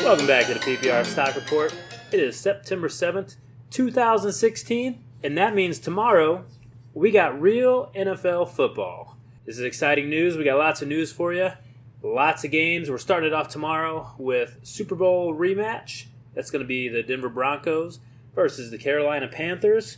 Welcome back to the PPR Stock Report. It is September 7th, 2016, and that means tomorrow we got real NFL football. This is exciting news. We got lots of news for you, lots of games. We're starting it off tomorrow with Super Bowl rematch. That's going to be the Denver Broncos versus the Carolina Panthers.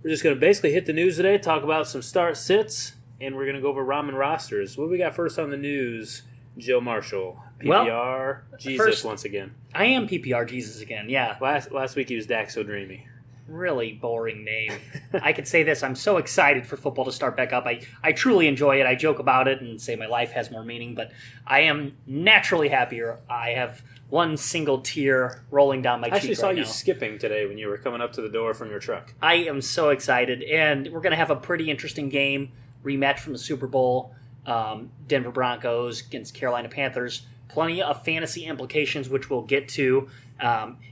We're just going to basically hit the news today, talk about some start-sits, and we're going to go over Ramen Rosters. What do we got first on the news, Joe Marshall? PPR Jesus first, once again. I am PPR Jesus again, yeah. Last week he was Dak So Dreamy. Really boring name. I could say this, I'm so excited for football to start back up. I truly enjoy it. I joke about it and say my life has more meaning, but I am naturally happier. I have one single tear rolling down my cheek right now. I actually saw you skipping today when you were coming up to the door from your truck. I am so excited, and we're going to have a pretty interesting game, rematch from the Super Bowl, Denver Broncos against Carolina Panthers. Plenty of fantasy implications, which we'll get to.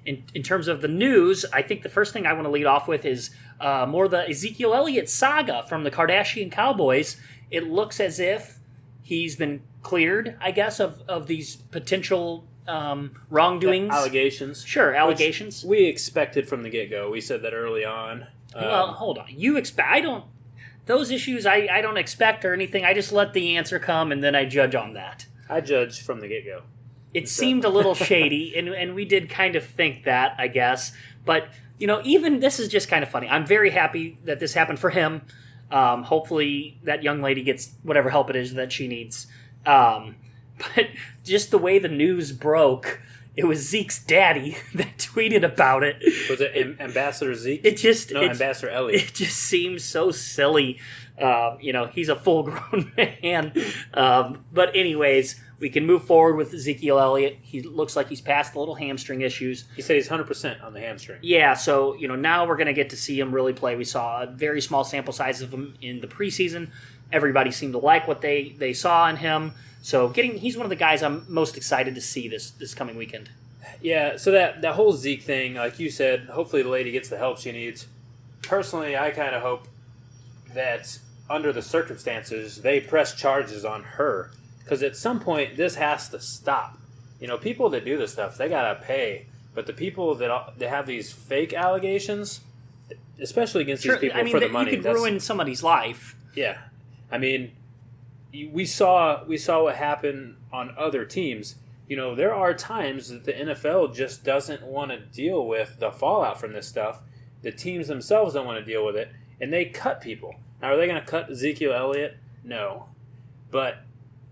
In terms of the news, I think the first thing I want to lead off with is more the Ezekiel Elliott saga from the Kardashian Cowboys. It looks as if he's been cleared, I guess, of these potential wrongdoings. Allegations. Sure, allegations. Which we expected from the get-go. We said that early on. Well, hold on. Those issues I don't expect or anything. I just let the answer come and then I judge on that. I judged from the get-go. It seemed a little shady, and we did kind of think that, I guess. But, even this is just kind of funny. I'm very happy that this happened for him. Hopefully that young lady gets whatever help it is that she needs. But just the way the news broke, it was Zeke's daddy that tweeted about it. Was it Ambassador Zeke? Ambassador Elliott. It just seems so silly. He's a full-grown man. But anyways, we can move forward with Ezekiel Elliott. He looks like he's past the little hamstring issues. He said he's 100% on the hamstring. Yeah, so now we're going to get to see him really play. We saw a very small sample size of him in the preseason. Everybody seemed to like what they saw in him. So he's one of the guys I'm most excited to see this coming weekend. Yeah, so that whole Zeke thing, like you said, hopefully the lady gets the help she needs. Personally, I kind of hope that under the circumstances, they press charges on her. Because at some point, this has to stop. People that do this stuff, they got to pay. But the people that have these fake allegations, especially against these people for the money. You could ruin somebody's life. Yeah. I mean, we saw what happened on other teams. There are times that the NFL just doesn't want to deal with the fallout from this stuff. The teams themselves don't want to deal with it, and they cut people. Now, are they going to cut Ezekiel Elliott? No. But,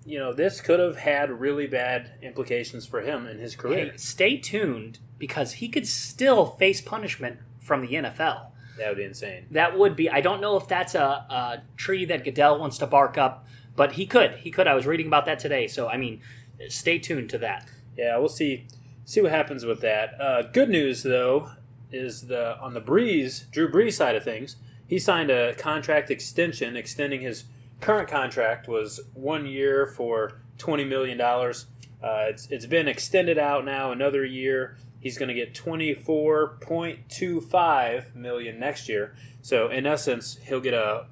this could have had really bad implications for him in his career. Hey, stay tuned, because he could still face punishment from the NFL. That would be insane. That would be. I don't know if that's a tree that Goodell wants to bark up, but he could. I was reading about that today. So, stay tuned to that. Yeah, we'll see what happens with that. Good news, though, is on the Drew Brees side of things. He signed a contract extension, extending his current contract was 1 year for $20 million. It's been extended out now another year. He's going to get $24.25 million next year. So in essence, he'll get a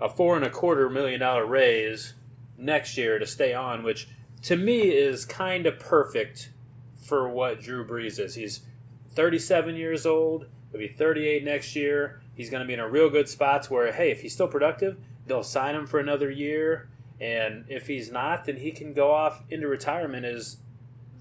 $4.25 million raise next year to stay on, which to me is kind of perfect for what Drew Brees is. He's 37 years old. He'll be 38 next year. He's going to be in a real good spot where, hey, if he's still productive, they'll sign him for another year. And if he's not, then he can go off into retirement as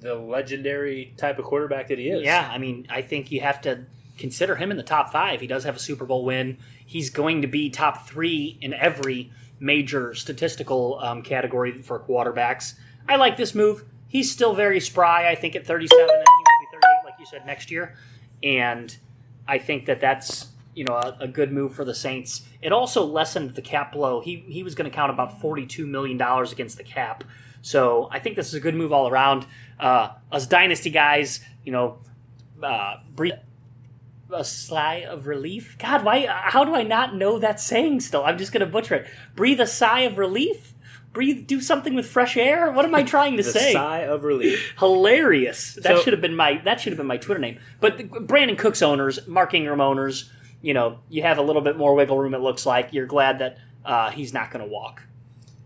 the legendary type of quarterback that he is. Yeah, I think you have to consider him in the top 5. He does have a Super Bowl win. He's going to be top 3 in every major statistical category for quarterbacks. I like this move. He's still very spry, I think, at 37, and he will be 38, like you said, next year. And I think that's a good move for the Saints. It also lessened the cap blow. He was going to count about $42 million against the cap. So I think this is a good move all around. Us Dynasty guys, breathe a sigh of relief. God, how do I not know that saying still? I'm just going to butcher it. Breathe a sigh of relief? Do something with fresh air? What am I trying to say? Sigh of relief. Hilarious. That should have been my Twitter name. But Brandon Cooks owners, Mark Ingram owners, you have a little bit more wiggle room, it looks like. You're glad that he's not going to walk.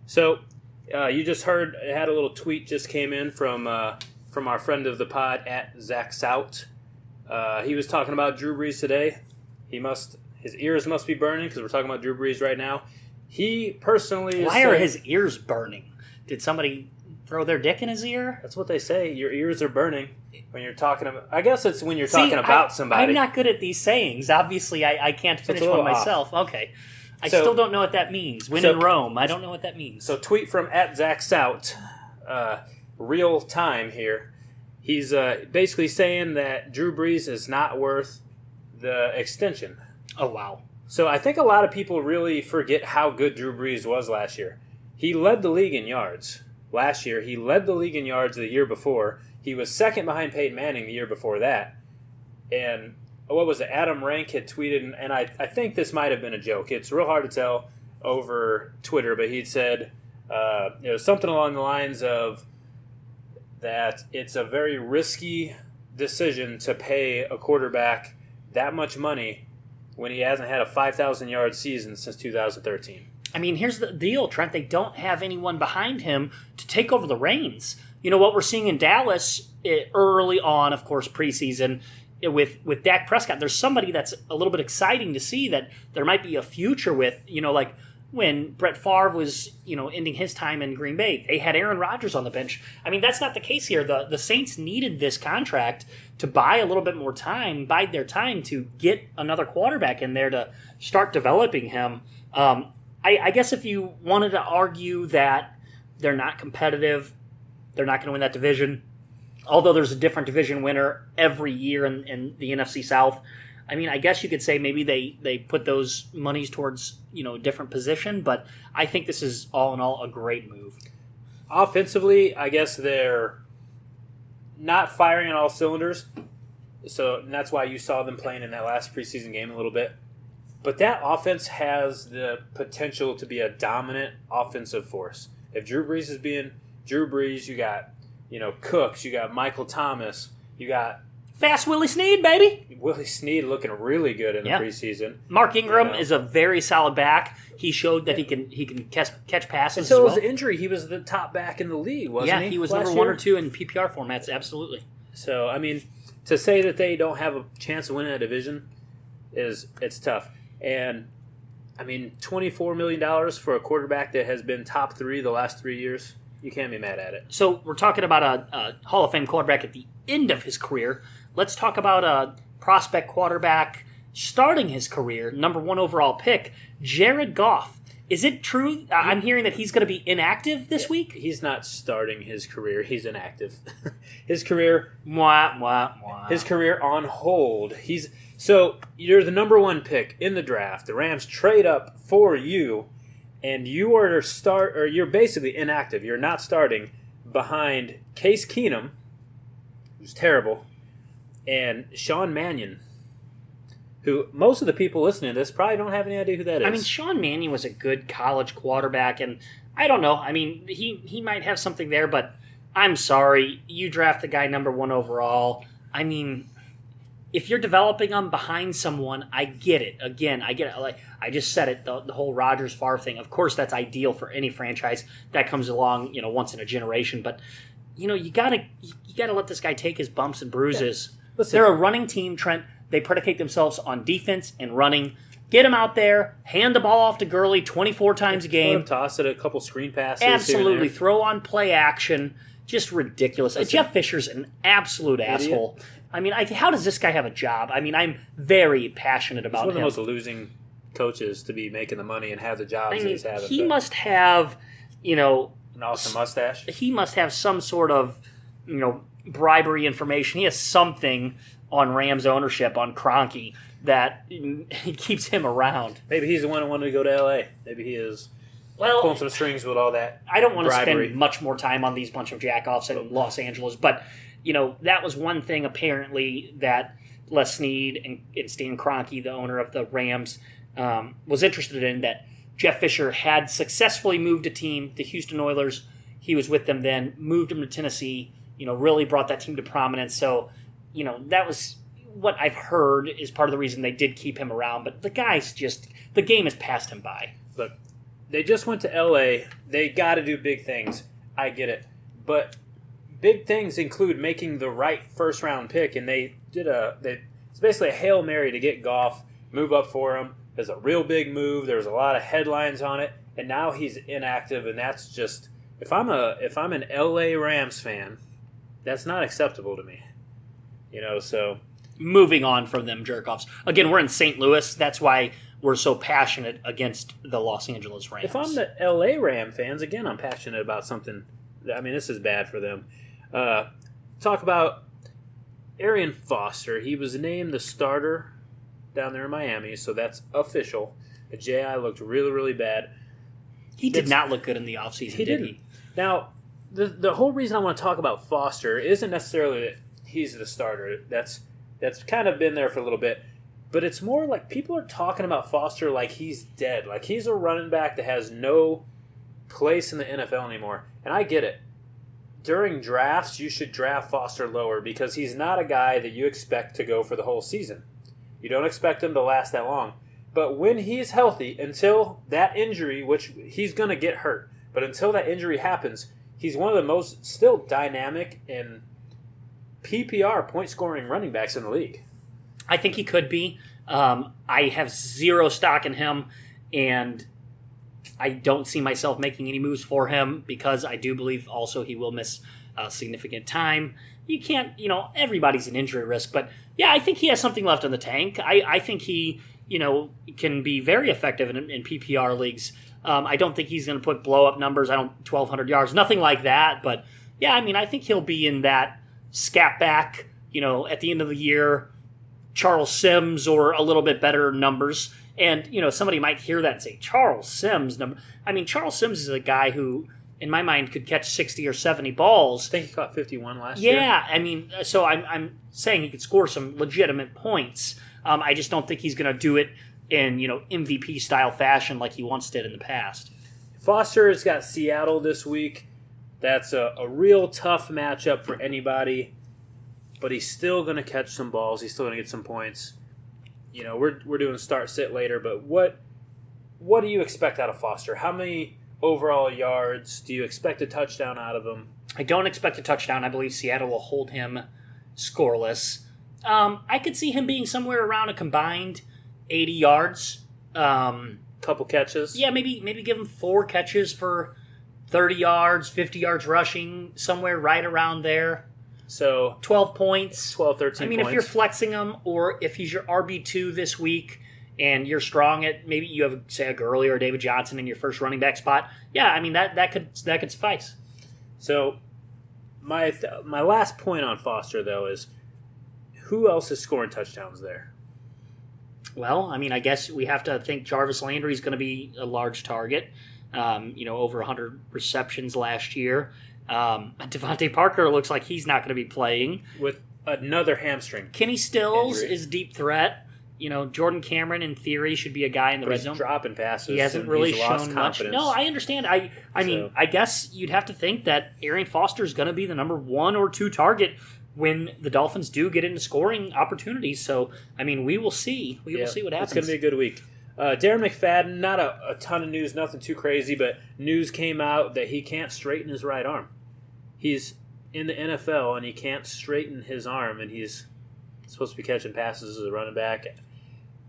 So you just heard, had a little tweet just came in from from our friend of the pod at Zach Sout. He was talking about Drew Brees today. His ears must be burning because we're talking about Drew Brees right now. He personally is Why are his ears burning? Did somebody throw their dick in his ear? That's what they say. Your ears are burning when you're talking about... I guess it's when you're talking about somebody. I'm not good at these sayings. Obviously, I can't finish one myself. Okay. I still don't know what that means. When in Rome, I don't know what that means. So tweet from at Zach Sout, real time here. He's basically saying that Drew Brees is not worth the extension. Oh, wow. So I think a lot of people really forget how good Drew Brees was last year. He led the league in yards last year. He led the league in yards the year before. He was second behind Peyton Manning the year before that. And what was it? Adam Rank had tweeted, and I think this might have been a joke. It's real hard to tell over Twitter, but he'd said something along the lines of that it's a very risky decision to pay a quarterback that much money when he hasn't had a 5,000-yard season since 2013. I mean, here's the deal, Trent. They don't have anyone behind him to take over the reins. You know, what we're seeing in Dallas early on, of course, preseason, with Dak Prescott, there's somebody that's a little bit exciting to see that there might be a future with, like when Brett Favre was, ending his time in Green Bay. They had Aaron Rodgers on the bench. I mean, that's not the case here. The Saints needed this contract to buy a little bit more time, bide their time to get another quarterback in there to start developing him. I guess if you wanted to argue that they're not competitive, they're not going to win that division, although there's a different division winner every year in the NFC South. I mean, I guess you could say maybe they put those monies towards, a different position, but I think this is all in all a great move. Offensively, I guess they're not firing on all cylinders, and that's why you saw them playing in that last preseason game a little bit. But that offense has the potential to be a dominant offensive force. If Drew Brees is being Drew Brees, you got, Cooks, you got Michael Thomas, you got Fast Willie Snead, baby. Willie Snead looking really good in the preseason. Mark Ingram is a very solid back. He showed that he can catch passes. Until his injury, he was the top back in the league, wasn't he? Yeah, he was number 1 or 2 in PPR formats, absolutely. So, I mean, to say that they don't have a chance of winning a division it's tough. And, I mean, $24 million for a quarterback that has been top 3 the last 3 years, you can't be mad at it. So we're talking about a Hall of Fame quarterback at the end of his career. Let's talk about a prospect quarterback starting his career, number 1 overall pick, Jared Goff. Is it true? I'm hearing that he's going to be inactive this week? He's not starting his career. He's inactive. His career... His career on hold. So you're the number 1 pick in the draft. The Rams trade up for you, and you're basically inactive. You're not starting behind Case Keenum, who's terrible, and Sean Mannion, who most of the people listening to this probably don't have any idea who that is. I mean, Sean Mannion was a good college quarterback, and I don't know. I mean, he might have something there, but I'm sorry. You draft the guy number 1 overall. I mean, if you're developing them behind someone, I get it. Again, I get it. Like I just said it, the whole Rodgers Favre thing. Of course, that's ideal for any franchise that comes along, once in a generation. But you gotta let this guy take his bumps and bruises. Yeah. Listen, they're a running team, Trent. They predicate themselves on defense and running. Get him out there, hand the ball off to Gurley 24 times a game. Toss it a couple screen passes. Absolutely. Throw on play action. Just ridiculous. Jeff Fisher's an absolute asshole. I mean, how does this guy have a job? I mean, I'm very passionate about him. He's one of the most losing coaches to be making the money and have the jobs he's having. He must have, an awesome mustache. He must have some sort of, bribery information. He has something on Rams ownership, on Kroenke, that keeps him around. Maybe he's the one who wanted to go to L.A. Maybe he is pulling some strings with all that I don't want to spend much more time on these bunch of jack-offs in Los Angeles, but, that was one thing apparently that Les Snead and Stan Kroenke, the owner of the Rams, was interested in, that Jeff Fisher had successfully moved a team, the Houston Oilers. He was with them then, moved him to Tennessee, really brought that team to prominence. So, that was what I've heard is part of the reason they did keep him around. But the game has passed him by. Look, they just went to L.A. They got to do big things. I get it. But big things include making the right first-round pick, and it's basically a Hail Mary to get Goff, move up for him. There's a real big move. There's a lot of headlines on it, and now he's inactive, and that's just if I'm an LA Rams fan, that's not acceptable to me. So moving on from them jerk-offs. Again, we're in St. Louis. That's why we're so passionate against the Los Angeles Rams. If I'm the LA Ram fans, again, I'm passionate about something. I mean, this is bad for them. Talk about Arian Foster. He was named the starter down there in Miami, so that's official. J.I. looked really, really bad. He did not look good in the offseason, did he? Now, the whole reason I want to talk about Foster isn't necessarily that he's the starter. That's kind of been there for a little bit. But it's more like people are talking about Foster like he's dead. Like he's a running back that has no place in the NFL anymore. And I get it. During drafts, you should draft Foster lower because he's not a guy that you expect to go for the whole season. You don't expect him to last that long. But when he's healthy, until that injury, which he's going to get hurt, but until that injury happens, he's one of the most still dynamic and PPR point-scoring running backs in the league. I think he could be. I have zero stock in him, and I don't see myself making any moves for him because I do believe also he will miss significant time. You can't, everybody's an injury risk, but yeah, I think he has something left in the tank. I think he, can be very effective in PPR leagues. I don't think he's going to put blow-up numbers. 1,200 yards, nothing like that. But yeah, I think he'll be in that scat back, at the end of the year, Charles Sims or a little bit better numbers. And, somebody might hear that and say, Charles Sims number. Charles Sims is a guy who, in my mind, could catch 60 or 70 balls. I think he caught 51 last year. Yeah, so I'm saying he could score some legitimate points. I just don't think he's going to do it in, MVP-style fashion like he once did in the past. Foster has got Seattle this week. That's a real tough matchup for anybody. But he's still going to catch some balls. He's still going to get some points. We're doing start-sit later, but what do you expect out of Foster? How many overall yards? Do you expect a touchdown out of him? I don't expect a touchdown. I believe Seattle will hold him scoreless. I could see him being somewhere around a combined 80 yards. Couple catches? Yeah, maybe give him 4 catches for 30 yards, 50 yards rushing, somewhere right around there. So 12 points. 12, 13 points. If you're flexing him or if he's your RB2 this week and you're strong at maybe you have, say, a Gurley or David Johnson in your first running back spot, yeah, that could suffice. So my last point on Foster, though, is who else is scoring touchdowns there? Well, I guess we have to think Jarvis Landry is going to be a large target. Over 100 receptions last year. Devontae Parker looks like he's not going to be playing. With another hamstring. Kenny Stills injury. is deep threat. Jordan Cameron, in theory, should be a guy in the red zone. Dropping passes. He hasn't really shown much. No, I understand. I guess you'd have to think that Arian Foster is going to be the number 1 or 2 target when the Dolphins do get into scoring opportunities. So, we will see. We will see what happens. It's going to be a good week. Darren McFadden, not a ton of news, nothing too crazy, but news came out that he can't straighten his right arm. He's in the NFL, and he can't straighten his arm, and he's supposed to be catching passes as a running back.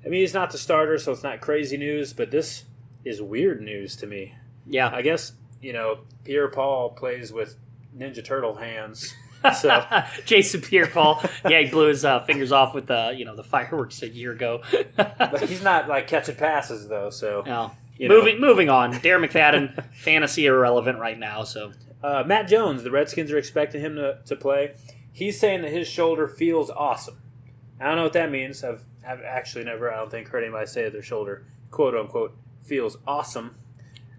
He's not the starter, so it's not crazy news, but this is weird news to me. Yeah. I guess, Pierre-Paul plays with Ninja Turtle hands. So Jason Pierre-Paul, he blew his fingers off with the fireworks a year ago. But he's not catching passes though. So no. Moving on. Darren McFadden, fantasy irrelevant right now. So Matt Jones, the Redskins are expecting him to play. He's saying that his shoulder feels awesome. I don't know what that means. I've actually never, I don't think, heard anybody say that their shoulder, quote unquote, feels awesome.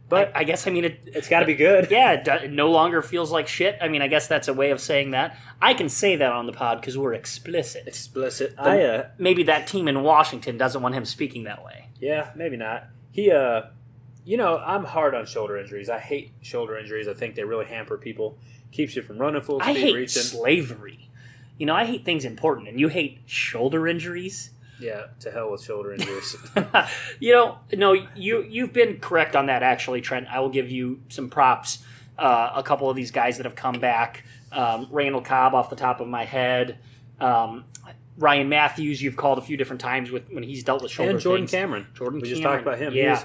But I guess, it's got to be good. Yeah, it no longer feels like shit. I guess that's a way of saying that. I can say that on the pod because we're explicit. Explicit. Maybe that team in Washington doesn't want him speaking that way. Yeah, maybe not. He, I'm hard on shoulder injuries. I hate shoulder injuries. I think they really hamper people. Keeps you from running full speed, I hate reaching. Slavery. I hate things important, and you hate shoulder injuries? Yeah, to hell with shoulder injuries. No, you've been correct on that, actually, Trent. I will give you some props. a couple of these guys that have come back. Randall Cobb off the top of my head. Ryan Matthews, you've called a few different times when he's dealt with shoulder and Jordan things. Cameron. We just talked about him. Yeah.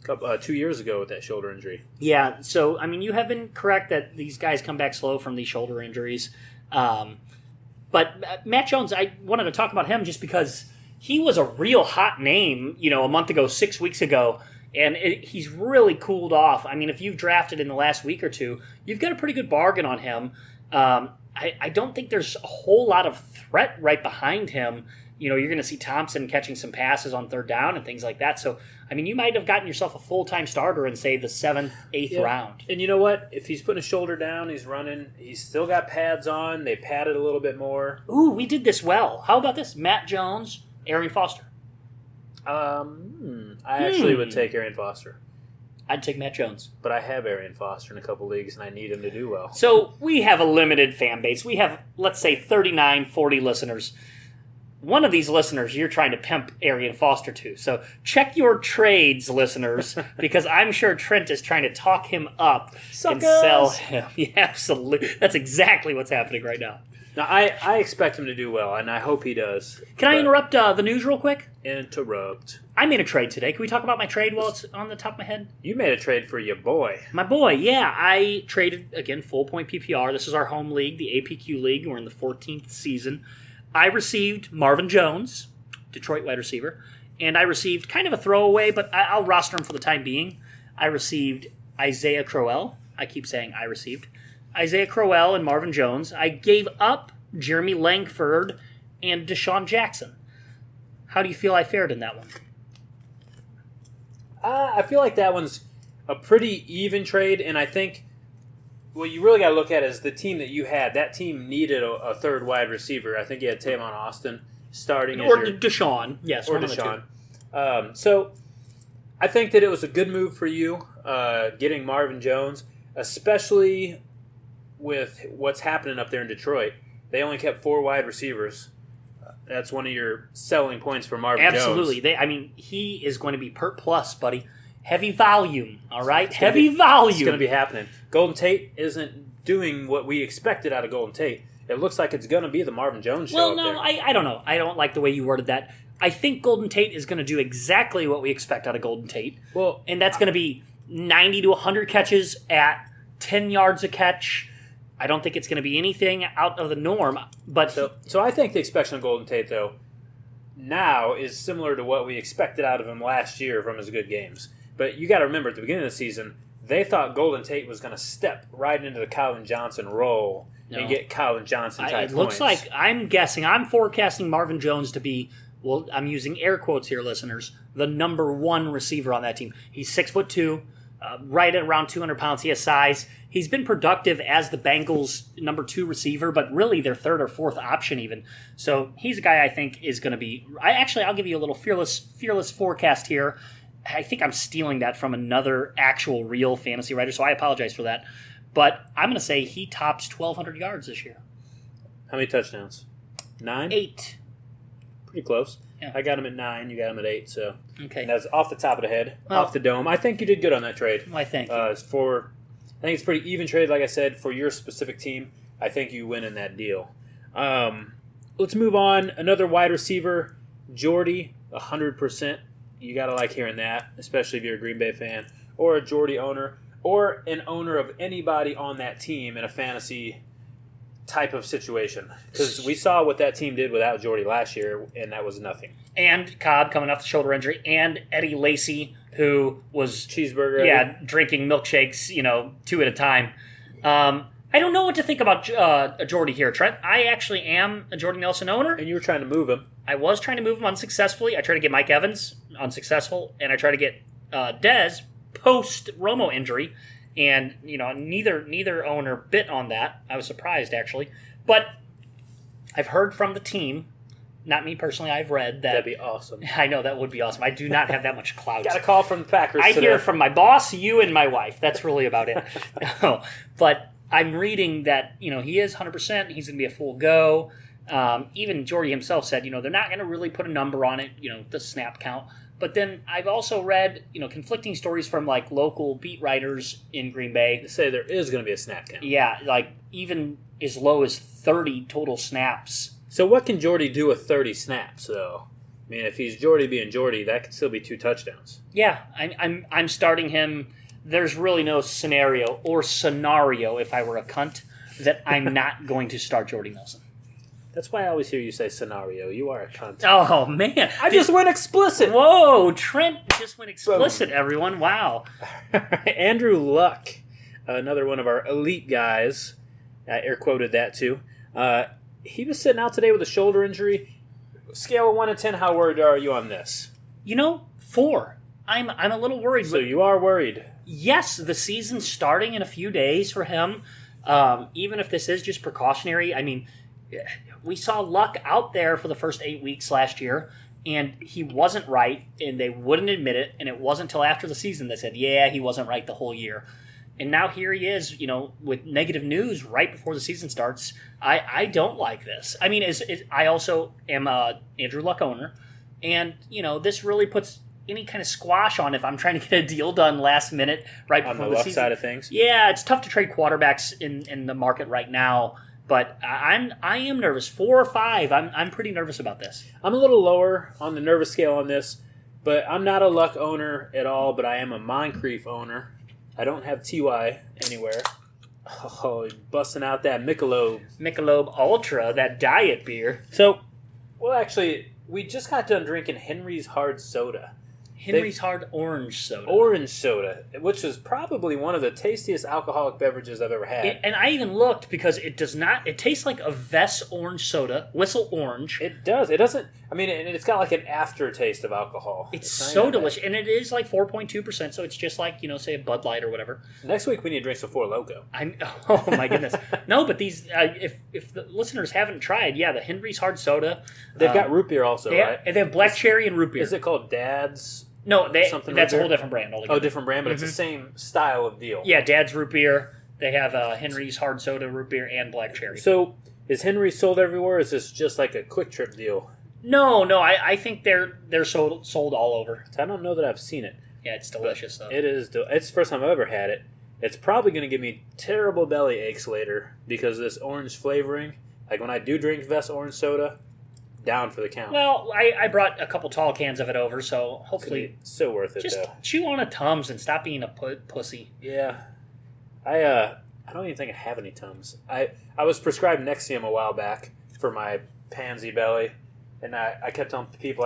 He was 2 years ago with that shoulder injury. Yeah, so, I mean, you have been correct that these guys come back slow from these shoulder injuries. But Matt Jones, I wanted to talk about him just because he was a real hot name, a month ago, 6 weeks ago, and he's really cooled off. I mean, if you've drafted in the last week or two, you've got a pretty good bargain on him. I don't think there's a whole lot of threat right behind him. You're going to see Thompson catching some passes on third down and things like that. So, I mean, you might have gotten yourself a full-time starter in, say, the 7th, 8th round. And you know what? If he's putting his shoulder down, he's running, he's still got pads on. They padded a little bit more. Ooh, we did this well. How about this? Matt Jones, Arian Foster. I actually would take Arian Foster. I'd take Matt Jones. But I have Arian Foster in a couple leagues, and I need him to do well. So we have a limited fan base. We have, let's say, 39, 40 listeners. One of these listeners you're trying to pimp Arian Foster to. So check your trades, listeners, because I'm sure Trent is trying to talk him up and sell him. Yeah, absolutely. That's exactly what's happening right now. Now, I expect him to do well, and I hope he does. Can I interrupt the news real quick? Interrupt. I made a trade today. Can we talk about my trade while it's on the top of my head? You made a trade for your boy. My boy, yeah. I traded, again, full-point PPR. This is our home league, the APQ League. We're in the 14th season. I received Marvin Jones, Detroit wide receiver, and I received kind of a throwaway, but I'll roster him for the time being. I received Isaiah Crowell. I keep saying I received. Isaiah Crowell and Marvin Jones. I gave up Jeremy Langford and Deshaun Jackson. How do you feel I fared in that one? I feel like that one's a pretty even trade, and I think what you really got to look at is the team that you had. That team needed a third wide receiver. I think you had Tavon Austin starting. Or Deshaun. Yes, or Deshaun. So I think that it was a good move for you getting Marvin Jones, especially with what's happening up there in Detroit. They only kept 4 wide receivers. That's one of your selling points for Marvin Jones. Absolutely. He is going to be PERT plus, buddy. Heavy volume, all right? Heavy volume. It's going to be happening. Golden Tate isn't doing what we expected out of Golden Tate. It looks like it's going to be the Marvin Jones show. Well, no, I don't know. I don't like the way you worded that. I think Golden Tate is going to do exactly what we expect out of Golden Tate. Well, and that's going to be 90 to 100 catches at 10 yards a catch. I don't think it's going to be anything out of the norm. But so I think the expectation of Golden Tate, though, now is similar to what we expected out of him last year from his good games. But you got to remember, at the beginning of the season, they thought Golden Tate was going to step right into the Calvin Johnson role and get Calvin Johnson type points. It looks like, I'm forecasting Marvin Jones to be, well, I'm using air quotes here, listeners, the number 1 receiver on that team. He's 6'2", right at around 200 pounds. He has size. He's been productive as the Bengals' number 2 receiver, but really their 3rd or 4th option even. So he's a guy I think is going to be. I'll give you a little fearless forecast here. I think I'm stealing that from another actual real fantasy writer, so I apologize for that. But I'm going to say he tops 1,200 yards this year. How many touchdowns? 9? 8. Pretty close. Yeah. I got him at 9. You got him at 8. So okay, and that's off the top of the head, off the dome. I think you did good on that trade. I think. I think it's a pretty even trade, like I said, for your specific team. I think you win in that deal. Let's move on. Another wide receiver, Jordy, 100%. You got to like hearing that, especially if you're a Green Bay fan or a Jordy owner or an owner of anybody on that team in a fantasy type of situation. Because we saw what that team did without Jordy last year, and that was nothing. And Cobb coming off the shoulder injury, and Eddie Lacy, who was cheeseburger, drinking milkshakes, 2 at a time. I don't know what to think about Jordy here, Trent. I actually am a Jordy Nelson owner. And you were trying to move him. I was trying to move him unsuccessfully. I tried to get Mike Evans, unsuccessful, and I tried to get Dez post-Romo injury, and neither owner bit on that. I was surprised, actually. But I've heard from the team, not me personally, I've read that... That'd be awesome. I know, that would be awesome. I do not have that much clout. Got a call from the Packers I today. hear from my boss, you, and my wife. That's really about it. But I'm reading that, he is 100%. He's going to be a full go. Even Jordy himself said, they're not going to really put a number on it, the snap count. But then I've also read, conflicting stories from like local beat writers in Green Bay. They say there is going to be a snap count. Yeah, like even as low as 30 total snaps. So what can Jordy do with 30 snaps, though? I mean, if he's Jordy being Jordy, that could still be 2 touchdowns. Yeah, I'm starting him. There's really no scenario if I were a cunt that I'm not going to start Jordy Nelson. That's why I always hear you say scenario. You are a cunt. Oh, man. I just went explicit. Whoa, Trent just went explicit, everyone. Wow. Andrew Luck, another one of our elite guys. I air quoted that too. He was sitting out today with a shoulder injury. Scale of 1 to 10, how worried are you on this? 4. I'm a little worried. So you are worried. Yes, the season's starting in a few days for him. Even if this is just precautionary, I mean, we saw Luck out there for the first 8 weeks last year, and he wasn't right, and they wouldn't admit it, and it wasn't until after the season they said, yeah, he wasn't right the whole year. And now here he is, with negative news right before the season starts. I don't like this. I mean, I also am a Andrew Luck owner, and, this really puts any kind of squash on if I'm trying to get a deal done last minute right before the season. On the Luck side of things? Yeah, it's tough to trade quarterbacks in the market right now. But I am nervous. 4 or 5. I'm pretty nervous about this. I'm a little lower on the nervous scale on this, but I'm not a Luck owner at all. But I am a Moncrief owner. I don't have TY anywhere. Oh, busting out that Michelob Ultra, that diet beer. So, well, actually, we just got done drinking Henry's Hard Soda. Henry's Hard Orange Soda. Orange soda, which is probably one of the tastiest alcoholic beverages I've ever had. And I even looked because it does not. It tastes like a Vess orange soda, Whistle Orange. It does. It doesn't. I mean, and it's got like an aftertaste of alcohol. It's so delicious, and it is like 4.2%. So it's just like say a Bud Light or whatever. Next week we need to drink some Four Loko. Oh my goodness! No, but these if the listeners haven't tried, the Henry's Hard Soda. They've got root beer also, right? They have black cherry and root beer. Is it called Dad's? No, that's a whole different brand altogether. Oh, different brand, but it's the same style of deal. Yeah, Dad's root beer. They have Henry's Hard Soda, root beer, and black cherry. So, is Henry sold everywhere, or is this just like a quick trip deal? No, I think they're sold all over. I don't know that I've seen it. Yeah, it's delicious, though. It is. It's the first time I've ever had it. It's probably going to give me terrible belly aches later because of this orange flavoring. Like when I do drink Vess orange soda, down for the count. Well, I brought a couple tall cans of it over, so hopefully so worth it. Just though. Chew on a Tums and stop being a pussy. Yeah, I don't even think I have any Tums. I was prescribed Nexium a while back for my pansy belly, and I kept telling people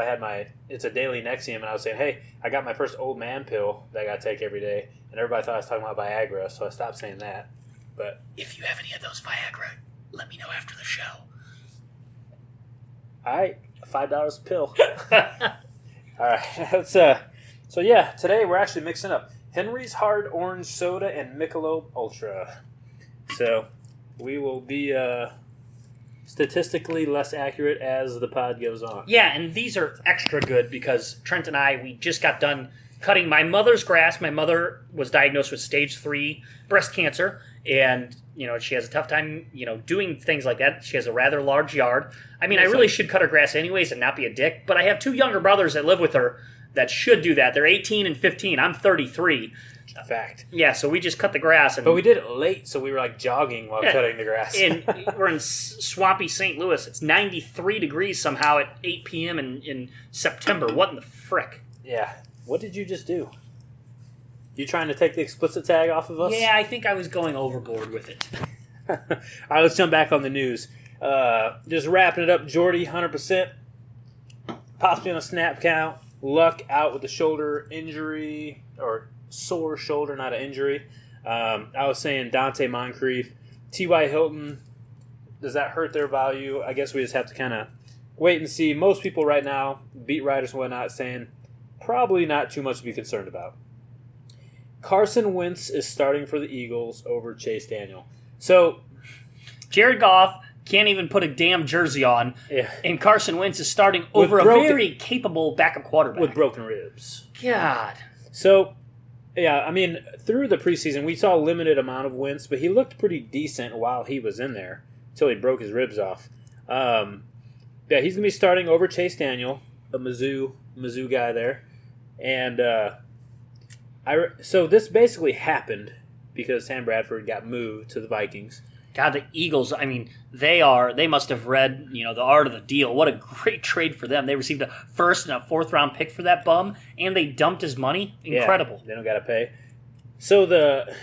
it's a daily Nexium, and I was saying, hey, I got my first old man pill that I got to take every day, and everybody thought I was talking about Viagra, so I stopped saying that. But if you have any of those Viagra, let me know after the show. All right, $5 a pill. All right, let's. So yeah, today we're actually mixing up Henry's Hard Orange Soda and Michelob Ultra. So we will be statistically less accurate as the pod goes on. Yeah, and these are extra good because Trent and we just got done cutting my mother's grass. My mother was diagnosed with stage 3 breast cancer, and she has a tough time, doing things like that. She has a rather large yard. I mean, I really should cut her grass anyways and not be a dick, but I have 2 younger brothers that live with her that should do that. They're 18 and 15. I'm 33. Fact. Yeah, so we just cut the grass. But we did it late, so we were like jogging while cutting the grass. And we're in swampy St. Louis. It's 93 degrees somehow at 8 p.m. in September. What in the frick? Yeah. What did you just do? You trying to take the explicit tag off of us? Yeah, I think I was going overboard with it. All right, let's jump back on the news. Just wrapping it up, Jordy, 100%. Possibly on a snap count. Luck out with the shoulder injury, or sore shoulder, not an injury. I was saying Dante Moncrief. T.Y. Hilton, does that hurt their value? I guess we just have to kind of wait and see. Most people right now, beat writers and whatnot, saying probably not too much to be concerned about. Carson Wentz is starting for the Eagles over Chase Daniel. So, Jared Goff can't even put a damn jersey on, and Carson Wentz is starting over a very capable backup quarterback. With broken ribs. God. So, yeah, I mean, through the preseason, we saw a limited amount of Wentz, but he looked pretty decent while he was in there until he broke his ribs off. Yeah, he's going to be starting over Chase Daniel, a Mizzou guy there. And so this basically happened because Sam Bradford got moved to the Vikings. God, the Eagles, I mean, they must have read, the art of the deal. What a great trade for them. They received a first and a fourth round pick for that bum, and they dumped his money. Incredible. Yeah, they don't got to pay. So the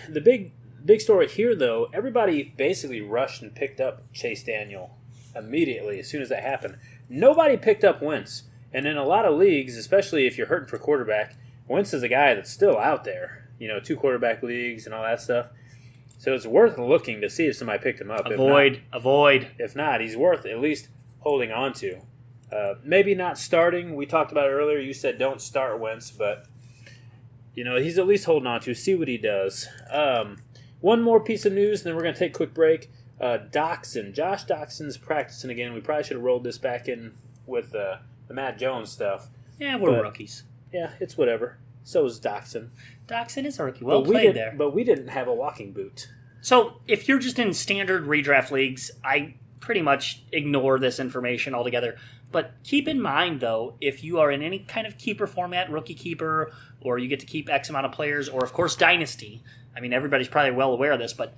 big story here, though, everybody basically rushed and picked up Chase Daniel immediately as soon as that happened. Nobody picked up Wentz. And in a lot of leagues, especially if you're hurting for quarterback, Wentz is a guy that's still out there. 2 quarterback leagues and all that stuff. So it's worth looking to see if somebody picked him up. Avoid. If not, he's worth at least holding on to. Maybe not starting. We talked about it earlier. You said don't start Wentz, but he's at least holding on to. See what he does. One more piece of news, and then we're going to take a quick break. Josh Doxson's practicing again. We probably should have rolled this back in with the Matt Jones stuff. Yeah, we're rookies. Yeah, it's whatever. So is Doxson. Doxson is a rookie. Well played there. But we didn't have a walking boot. So if you're just in standard redraft leagues, I pretty much ignore this information altogether. But keep in mind, though, if you are in any kind of keeper format, rookie keeper, or you get to keep X amount of players, or, of course, Dynasty. I mean, everybody's probably well aware of this, but,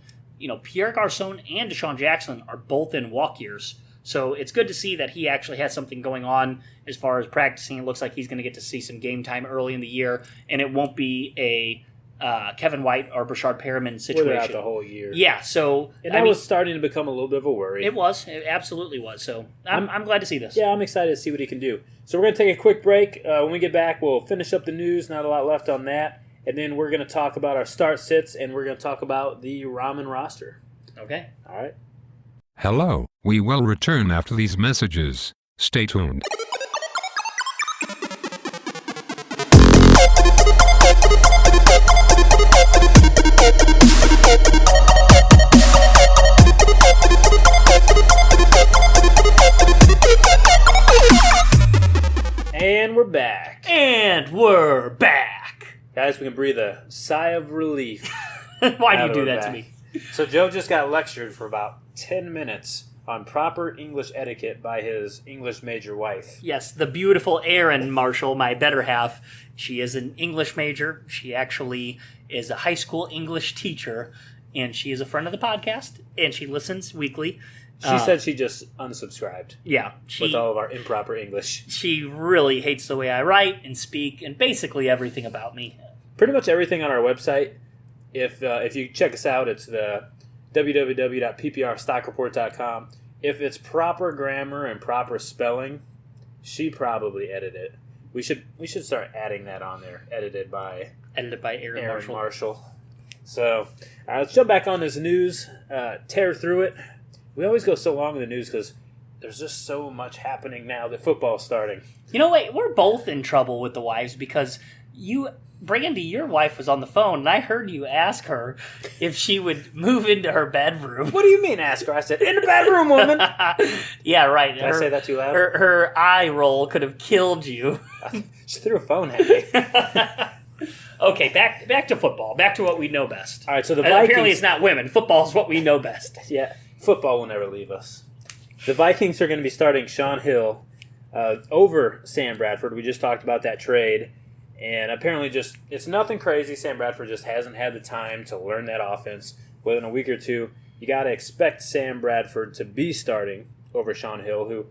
Pierre Garçon and Deshaun Jackson are both in walk years. So it's good to see that he actually has something going on as far as practicing. It looks like he's going to get to see some game time early in the year, and it won't be a Kevin White or Brashard Perriman situation. We're out the whole year. Yeah, so... And that was starting to become a little bit of a worry. It was. It absolutely was. So I'm glad to see this. Yeah, I'm excited to see what he can do. So we're going to take a quick break. When we get back, we'll finish up the news. Not a lot left on that. And then we're going to talk about our start sits, and we're going to talk about the Ramen roster. Okay. All right. Hello, we will return after these messages. Stay tuned. And we're back. Guys, we can breathe a sigh of relief. Why do you do that to me? So Joe just got lectured for about 10 minutes on proper English etiquette by his English major wife. Yes, the beautiful Erin Marshall, my better half. She is an English major. She actually is a high school English teacher, and she is a friend of the podcast, and she listens weekly. She said she just unsubscribed. Yeah. With all of our improper English. She really hates the way I write and speak and basically everything about me. Pretty much everything on our website. If you check us out, it's the www.pprstockreport.com. If it's proper grammar and proper spelling, she probably edited it. We should start adding that on there. Edited by Erin Marshall. So, all right, let's jump back on this news. Tear through it. We always go so long in the news because there's just so much happening now that football's starting. Wait, we're both in trouble with the wives because Brandy, your wife was on the phone, and I heard you ask her if she would move into her bedroom. What do you mean, ask her? I said, in the bedroom, woman. Yeah, right. Did I say that too loud? Her eye roll could have killed you. She threw a phone at me. Okay, back to football. Back to what we know best. All right, so the Vikings... Apparently it's not women. Football is what we know best. Yeah, football will never leave us. The Vikings are going to be starting Shaun Hill over Sam Bradford. We just talked about that trade. And apparently it's nothing crazy. Sam Bradford just hasn't had the time to learn that offense. Within a week or two, you got to expect Sam Bradford to be starting over Shaun Hill, who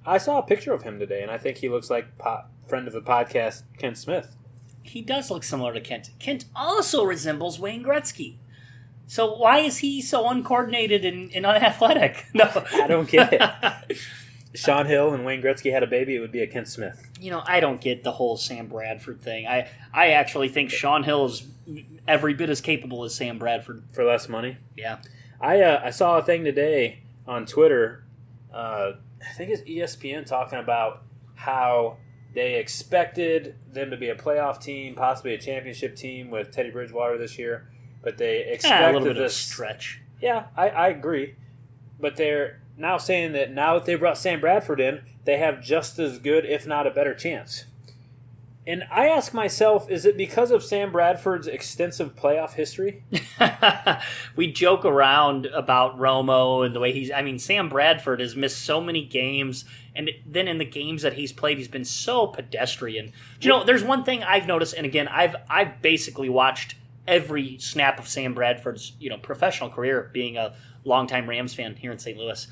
I saw a picture of him today, and I think he looks like friend of the podcast, Kent Smith. He does look similar to Kent. Kent also resembles Wayne Gretzky. So why is he so uncoordinated and unathletic? No, I don't get it. Shaun Hill and Wayne Gretzky had a baby, it would be a Kent Smith. I don't get the whole Sam Bradford thing. I actually think Shaun Hill is every bit as capable as Sam Bradford. For less money? Yeah. I saw a thing today on Twitter, I think it's ESPN, talking about how they expected them to be a playoff team, possibly a championship team with Teddy Bridgewater this year, but they expected a little bit of a this stretch. Yeah, I agree. But they're now saying that now that they brought Sam Bradford in, they have just as good, if not a better chance. And I ask myself, is it because of Sam Bradford's extensive playoff history? We joke around about Romo and the way he's... I mean, Sam Bradford has missed so many games, and then in the games that he's played, he's been so pedestrian. You know, there's one thing I've noticed, and again, I've basically watched every snap of Sam Bradford's professional career, being a longtime Rams fan here in St. Louis.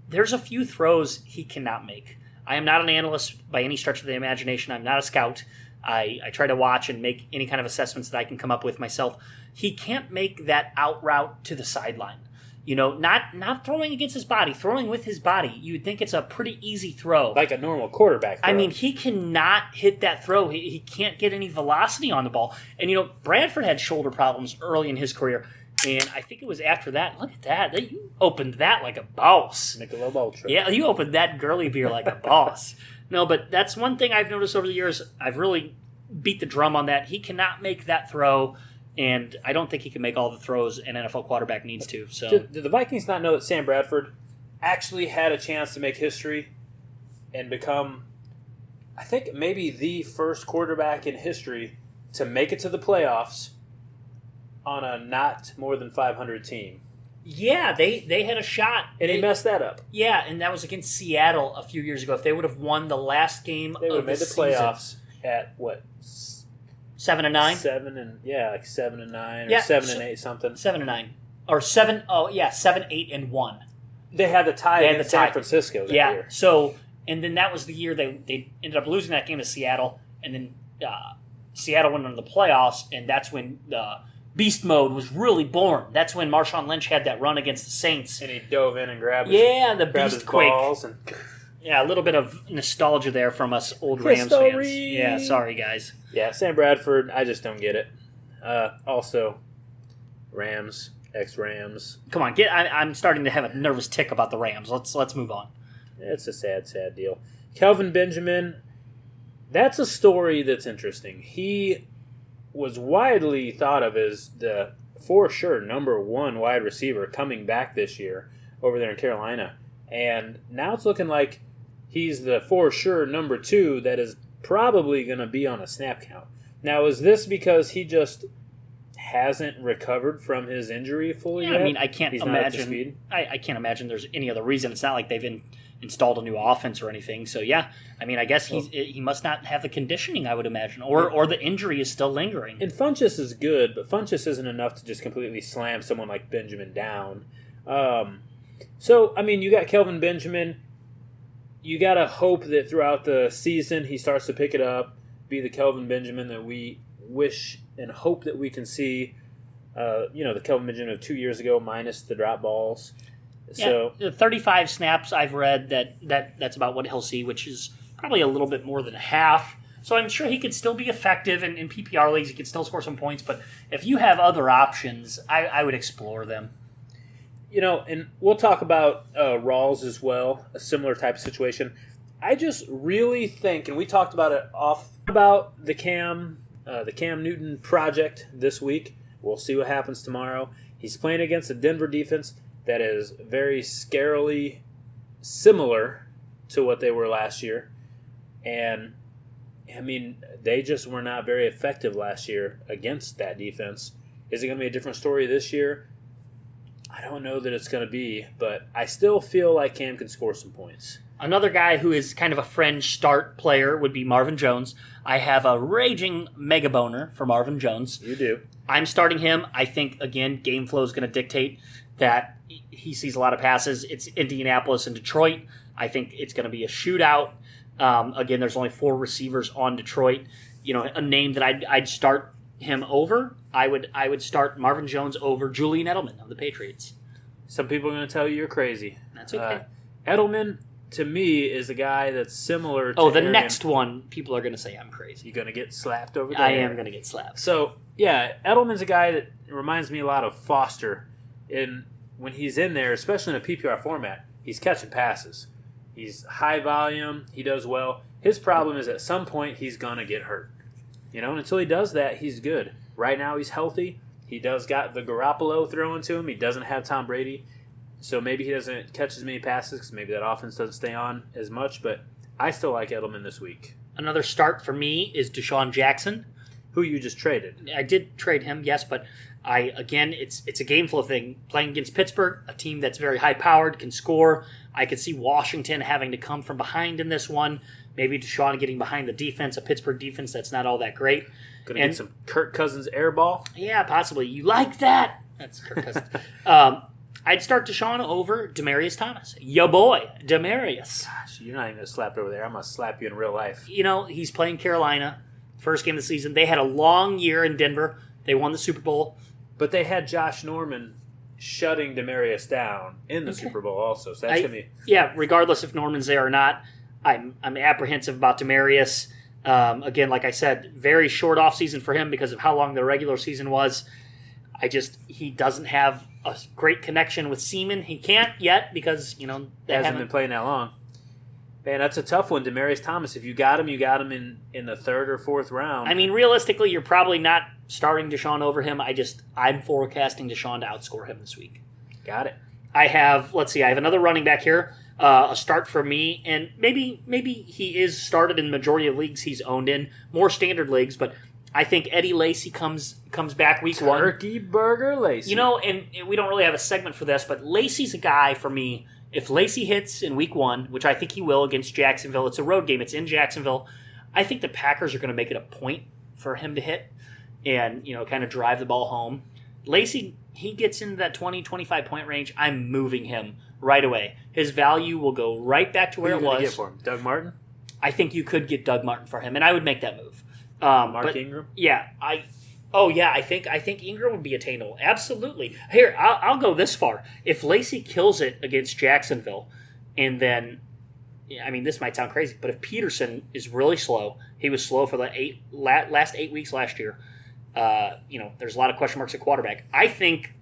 There's a few throws he cannot make. I am not an analyst by any stretch of the imagination. I'm not a scout. I try to watch and make any kind of assessments that I can come up with myself. He can't make that out route to the sideline. Not throwing against his body, throwing with his body. You would think it's a pretty easy throw. Like a normal quarterback throw. I mean, he cannot hit that throw. He can't get any velocity on the ball. And, Bradford had shoulder problems early in his career. And I think it was after that. Look at that. You opened that like a boss. Michelob Ultra. Yeah, you opened that girly beer like a boss. No, but that's one thing I've noticed over the years. I've really beat the drum on that. He cannot make that throw, and I don't think he can make all the throws an NFL quarterback needs to. So, did the Vikings not know that Sam Bradford actually had a chance to make history and become, I think, maybe the first quarterback in history to make it to the playoffs on a not more than 500 team? Yeah, they had a shot. And he messed that up. Yeah, and that was against Seattle a few years ago. If they would have won the last game they would of have made the playoffs at what? 7-9? Like 7-9 or 7-8 something. 7-9. Or 7, oh yeah, 7-8-1. They had the tie against San Francisco that year. So, and then that was the year they ended up losing that game to Seattle, and then Seattle went into the playoffs, and that's when Beast Mode was really born. That's when Marshawn Lynch had that run against the Saints. And he dove in and grabbed the grabbed Beast Quake. Balls and... Yeah, a little bit of nostalgia there from us old Rams fans. Yeah, sorry, guys. Yeah, Sam Bradford, I just don't get it. Also, Rams, ex-Rams. Come on, I'm starting to have a nervous tick about the Rams. Let's move on. It's a sad, sad deal. Kelvin Benjamin, that's a story that's interesting. He was widely thought of as the, for sure, number one wide receiver coming back this year over there in Carolina. And now it's looking like he's the for sure number two that is probably going to be on a snap count. Now, is this because he just hasn't recovered from his injury fully yet? I mean, I can't imagine. I can't imagine there's any other reason. It's not like they've installed a new offense or anything. So yeah, I mean, I guess he must not have the conditioning, I would imagine, or the injury is still lingering. And Funchess is good, but Funchess isn't enough to just completely slam someone like Benjamin down. So, I mean, you got Kelvin Benjamin. You got to hope that throughout the season he starts to pick it up, be the Kelvin Benjamin that we wish and hope that we can see. The Kelvin Benjamin of 2 years ago minus the drop balls. Yeah, so 35 snaps I've read that's about what he'll see, which is probably a little bit more than half. So I'm sure he could still be effective in PPR leagues. He could still score some points. But if you have other options, I would explore them. And we'll talk about Rawls as well, a similar type of situation. I just really think, and we talked about it about the Cam Newton project this week. We'll see what happens tomorrow. He's playing against a Denver defense that is very scarily similar to what they were last year. And, I mean, they just were not very effective last year against that defense. Is it going to be a different story this year? I don't know that it's going to be, but I still feel like Cam can score some points. Another guy who is kind of a fringe start player would be Marvin Jones. I have a raging mega boner for Marvin Jones. You do. I'm starting him. I think, again, game flow is going to dictate that he sees a lot of passes. It's Indianapolis and Detroit. I think it's going to be a shootout. Again, there's only 4 receivers on Detroit. A name that I'd start him over. I would start Marvin Jones over Julian Edelman of the Patriots. Some people are going to tell you you're crazy. That's okay. Edelman, to me, is a guy that's similar to the Arian. Next one, people are going to say I'm crazy. You're going to get slapped over there. I am going to get slapped. So, yeah, Edelman's a guy that reminds me a lot of Foster. And when he's in there, especially in a PPR format, he's catching passes. He's high volume. He does well. His problem is at some point he's going to get hurt. And until he does that, he's good. Right now he's healthy. He does got the Garoppolo throwing to him. He doesn't have Tom Brady. So maybe he doesn't catch as many passes because maybe that offense doesn't stay on as much. But I still like Edelman this week. Another start for me is Deshaun Jackson. Who you just traded. I did trade him, yes, but it's a game flow thing. Playing against Pittsburgh, a team that's very high powered, can score. I could see Washington having to come from behind in this one. Maybe Deshaun getting behind the defense, a Pittsburgh defense that's not all that great. Gonna get some Kirk Cousins air ball? Yeah, possibly. You like that? That's Kirk Cousins. I'd start Deshaun over Demaryius Thomas. Yo boy, Demaryius. Gosh, you're not even gonna slap it over there. I'm gonna slap you in real life. He's playing Carolina. First game of the season. They had a long year in Denver. They won the Super Bowl. But they had Josh Norman shutting Demaryius down in the Super Bowl also. So that's going to be... Yeah, regardless if Norman's there or not, I'm apprehensive about Demaryius. Again, like I said, very short offseason for him because of how long the regular season was. He doesn't have a great connection with Seaman. He can't yet because, they hasn't been playing that long. Man, that's a tough one. Demaryius Thomas, if you got him in the third or fourth round. I mean, realistically, you're probably not starting Deshaun over him. I'm forecasting Deshaun to outscore him this week. Got it. I have another running back here, a start for me, and maybe he is started in the majority of leagues he's owned in, more standard leagues, but I think Eddie Lacy comes back week one. Turkey Burger Lacy. And we don't really have a segment for this, but Lacy's a guy for me. If Lacy hits in week one, which I think he will against Jacksonville, it's a road game, it's in Jacksonville, I think the Packers are going to make it a point for him to hit and, kind of drive the ball home. Lacy, he gets into that 20, 25 point range, I'm moving him right away. His value will go right back to where it was. Get for him? Doug Martin? I think you could get Doug Martin for him, and I would make that move. Mark Ingram? Yeah, I think Ingram would be attainable. Absolutely. Here, I'll go this far. If Lacy kills it against Jacksonville, and then, this might sound crazy, but if Peterson is really slow, he was slow for the last 8 weeks last year. There's a lot of question marks at quarterback. I think,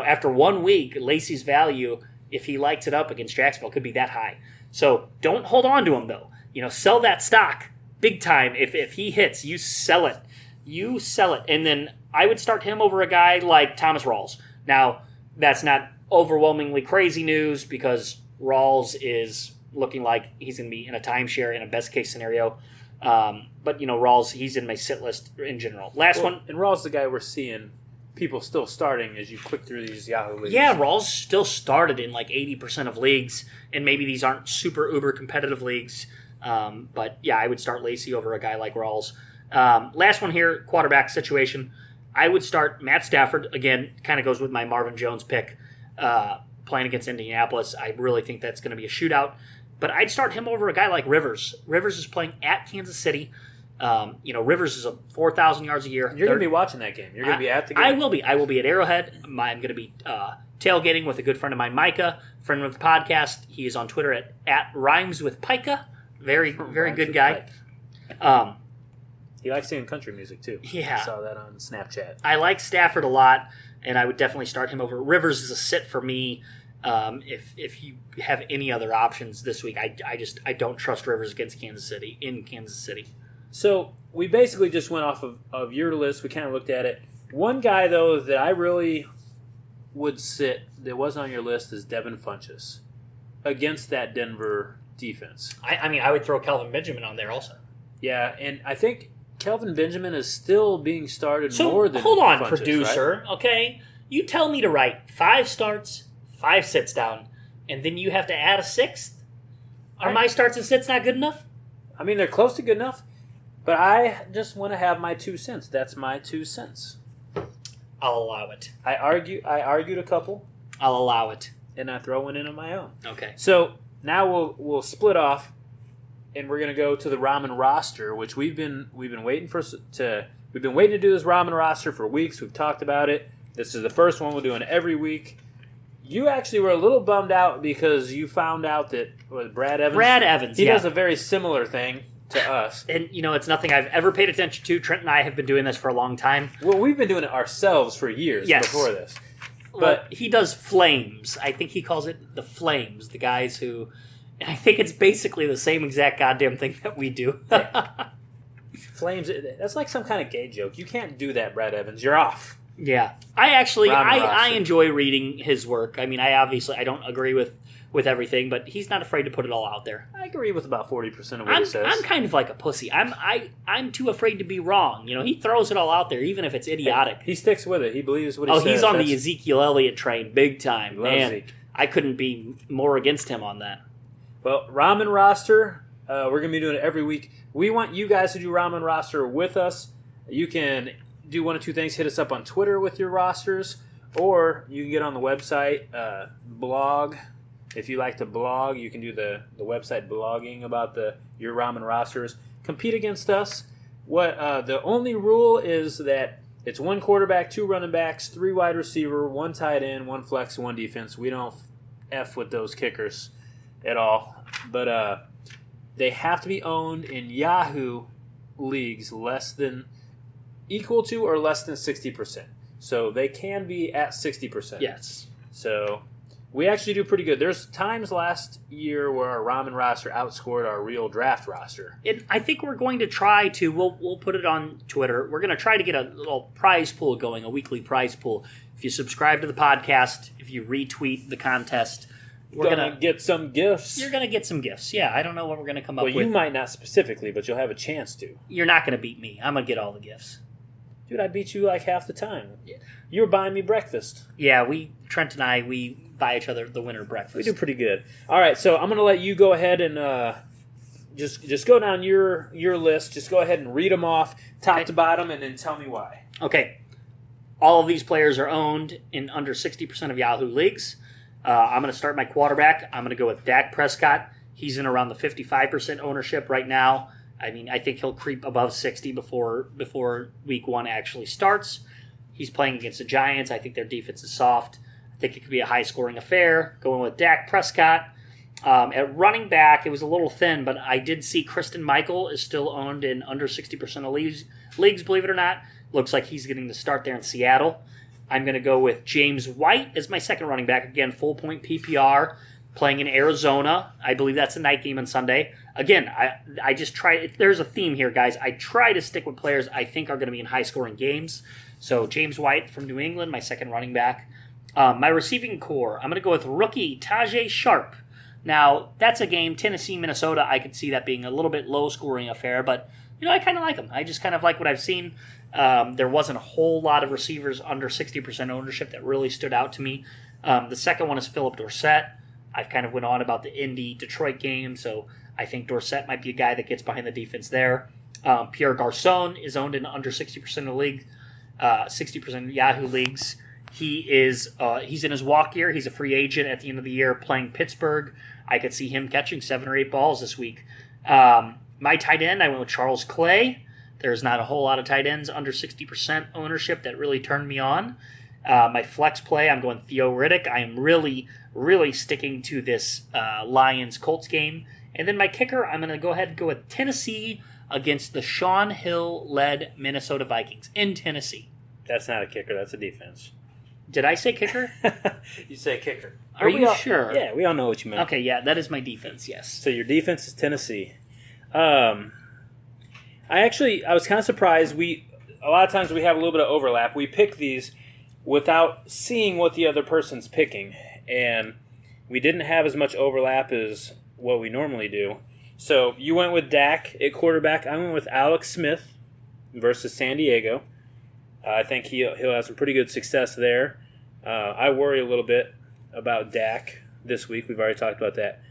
after 1 week, Lacy's value, if he lights it up against Jacksonville, could be that high. So don't hold on to him though. Sell that stock big time. If he hits, you sell it. You sell it. And then I would start him over a guy like Thomas Rawls. Now, that's not overwhelmingly crazy news because Rawls is looking like he's going to be in a timeshare in a best-case scenario. But, Rawls, he's in my sit list in general. Last one. And Rawls is the guy we're seeing people still starting as you click through these Yahoo leagues. Yeah, Rawls still started in like 80% of leagues, and maybe these aren't super uber competitive leagues. But, yeah, I would start Lacy over a guy like Rawls. Last one here, quarterback situation. I would start Matt Stafford. Again, kind of goes with my Marvin Jones pick. Playing against Indianapolis, I really think that's going to be a shootout. But I'd start him over a guy like Rivers. Rivers is playing at Kansas City. Rivers is 4,000 yards a year. You're going to be watching that game. You're going to be at the game. I will be. I will be at Arrowhead. I'm going to be tailgating with a good friend of mine, Micah, friend of the podcast. He is on Twitter at Rhymes with Pica. Very good guy. He likes singing country music, too. Yeah. I saw that on Snapchat. I like Stafford a lot, and I would definitely start him over. Rivers is a sit for me. If you have any other options this week, I don't trust Rivers against Kansas City, in Kansas City. So we basically just went off of your list. We kind of looked at it. One guy, though, that I really would sit that wasn't on your list is Devin Funchess against that Denver defense. I would throw Kelvin Benjamin on there also. Yeah, and I think Kelvin Benjamin is still being started more than hold on, Funchess, producer, right? Okay? You tell me to write 5 starts, 5 sits down, and then you have to add a 6th? Are my starts and sits not good enough? They're close to good enough, but I just want to have my 2 cents. That's my 2 cents. I'll allow it. I argued a couple. I'll allow it. And I throw one in on my own. Okay. So now we'll split off, and we're going to go to the Ramen Roster, which we've been waiting to do this Ramen Roster for weeks. We've talked about it. This is the first one we're doing every week. You actually were a little bummed out because you found out that Brad Evans. He does a very similar thing to us. And, it's nothing I've ever paid attention to. Trent and I have been doing this for a long time. Well, we've been doing it ourselves for years before this. But he does flames. I think he calls it the flames, the guys who... And I think it's basically the same exact goddamn thing that we do. Flames, that's like some kind of gay joke. You can't do that, Brad Evans. You're off. Yeah. I enjoy reading his work. I don't agree with with everything, but he's not afraid to put it all out there. I agree with about 40% of what he says. I'm kind of like a pussy. I'm too afraid to be wrong. He throws it all out there, even if it's idiotic. He sticks with it. He believes what he says. Oh, he's on the Ezekiel Elliott train big time. Man, Zeke. I couldn't be more against him on that. Well, Ramen Roster, we're going to be doing it every week. We want you guys to do Ramen Roster with us. You can do one of two things. Hit us up on Twitter with your rosters, or you can get on the website, blog. If you like to blog, you can do the website blogging about your Ramen Rosters. Compete against us. The only rule is that it's 1 quarterback, 2 running backs, 3 wide receiver, 1 tight end, 1 flex, 1 defense. We don't F with those kickers at all. But they have to be owned in Yahoo leagues equal to or less than 60%. So they can be at 60%. Yes. So we actually do pretty good. There's times last year where our Ramen roster outscored our real draft roster. I think we're going to try to, we'll put it on Twitter, we're going to try to get a little prize pool going, a weekly prize pool. If you subscribe to the podcast, if you retweet the contest, we're going to get some gifts. You're going to get some gifts. Yeah, I don't know what we're going to come up with. Well, you might not specifically, but you'll have a chance to. You're not going to beat me. I'm going to get all the gifts. Dude, I beat you like half the time. You were buying me breakfast. Yeah, Trent and I, we buy each other the winter breakfast. We do pretty good. All right, so I'm going to let you go ahead and just go down your list. Just go ahead and read them off top to bottom and then tell me why. Okay. All of these players are owned in under 60% of Yahoo leagues. I'm going to start my quarterback. I'm going to go with Dak Prescott. He's in around the 55% ownership right now. I mean, I think he'll creep above 60 before week 1 actually starts. He's playing against the Giants. I think their defense is soft. I think it could be a high-scoring affair. Going with Dak Prescott. At running back, it was a little thin, but I did see Kristen Michael is still owned in under 60% of leagues, believe it or not. Looks like he's getting the start there in Seattle. I'm going to go with James White as my second running back. Again, full-point PPR, playing in Arizona. I believe that's a night game on Sunday. Again, I just try. There's a theme here, guys. I try to stick with players I think are going to be in high-scoring games. So James White from New England, my second running back. My receiving core, I'm going to go with rookie Tajay Sharp. Now, that's a game, Tennessee, Minnesota. I could see that being a little bit low-scoring affair, but I kind of like him. I just kind of like what I've seen. There wasn't a whole lot of receivers under 60% ownership that really stood out to me. The second one is Philip Dorsett. I've kind of went on about the Indy-Detroit game, so I think Dorsett might be a guy that gets behind the defense there. Pierre Garçon is owned in under 60% of the league, 60% of Yahoo leagues. He's in his walk year. He's a free agent at the end of the year playing Pittsburgh. I could see him catching 7 or 8 balls this week. My tight end, I went with Charles Clay. There's not a whole lot of tight ends under 60% ownership that really turned me on. My flex play, I'm going Theo Riddick. I am really, really sticking to this Lions-Colts game. And then my kicker, I'm going to go ahead and go with Tennessee against the Sean Hill-led Minnesota Vikings in Tennessee. That's not a kicker. That's a defense. Did I say kicker? You say kicker. Are you sure? Yeah, we all know what you meant. Okay, yeah, that is my defense, yes. So your defense is Tennessee. I was kind of surprised. A lot of times we have a little bit of overlap. We pick these without seeing what the other person's picking, and we didn't have as much overlap as what we normally do. So you went with Dak at quarterback. I went with Alex Smith versus San Diego. I think he'll have some pretty good success there. I worry a little bit about Dak this week. We've already talked about that.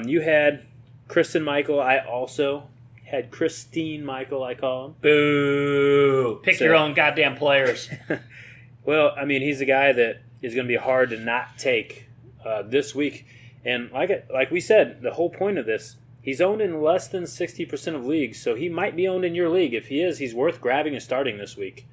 You had Kristen Michael. I also had Christine Michael, I call him. Boo! Pick your own goddamn players. Well, I mean, he's a guy that is going to be hard to not take this week. And like we said, the whole point of this, he's owned in less than 60% of leagues, so he might be owned in your league. If he is, he's worth grabbing and starting this week.